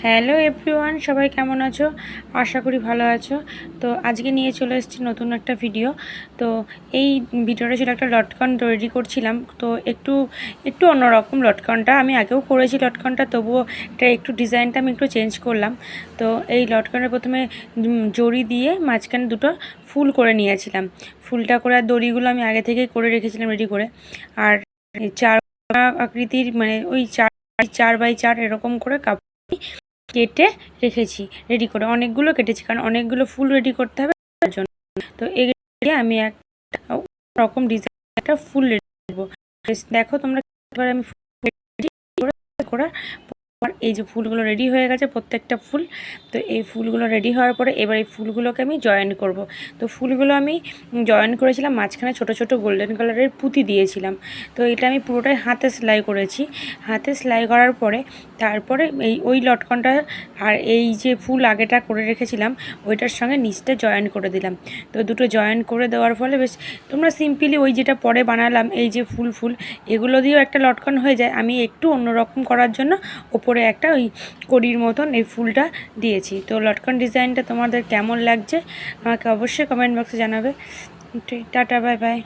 Hello everyone, সবাই কেমন আছো? আশা করি ভালো আছো। তো আজকে নিয়ে চলে এসেছি নতুন একটা ভিডিও। তো এই ভিডিওটা ছিল একটা লটকন তৈরি করছিলাম। তো একটু একটু অন্যরকম লটকনটা, আমি আগেও করেছি লটকনটা, তবুও এটা একটু ডিজাইনটা আমি একটু চেঞ্জ করলাম। তো এই লটকনের প্রথমে জড়ি দিয়ে মাঝখানে দুটো ফুল করে নিয়েছিলাম। ফুলটা করে আর দড়িগুলো আমি আগে থেকেই করে রেখেছিলাম রেডি করে। আর চার আকৃতির মানে ওই 4x4 এরকম করে কেটে রেখেছি রেডি করে, অনেকগুলো কেটেছি কারণ অনেকগুলো ফুল রেডি করতে হবে তার জন্য। তো এগুলো আমি এক রকম ডিজাইন একটা ফুল রেডি করবো। দেখো তোমরা আমি করে এই যে ফুলগুলো রেডি হয়ে গেছে প্রত্যেকটা ফুল। তো এই ফুলগুলো রেডি হওয়ার পরে এবার এই ফুলগুলোকে আমি জয়েন করব। তো ফুলগুলো আমি জয়েন করেছিলাম, মাঝখানে ছোট ছোট গোল্ডেন কালারের পুঁতি দিয়েছিলাম। তো এটা আমি পুরোটাই হাতে সেলাই করেছি। হাতে সেলাই করার পরে তারপরে ওই লটকনটা আর এই যে ফুল আগেটা করে রেখেছিলাম ওইটার সঙ্গে নিচটা জয়েন করে দিলাম। তো দুটো জয়েন করে দেওয়ার ফলে বেশ তোমরা সিম্পলি ওই যেটা পরে বানালাম এই যে ফুল এগুলো দিয়েও একটা লটকন হয়ে যায়। আমি একটু অন্যরকম করার জন্য ওপরে একটা ওই কড়ির মতন এই ফুলটা দিয়েছি। তো লটকন ডিজাইনটা তোমাদের কেমন লাগছে আমাকে অবশ্যই কমেন্ট বক্সে জানাবে। Tata, bye bye.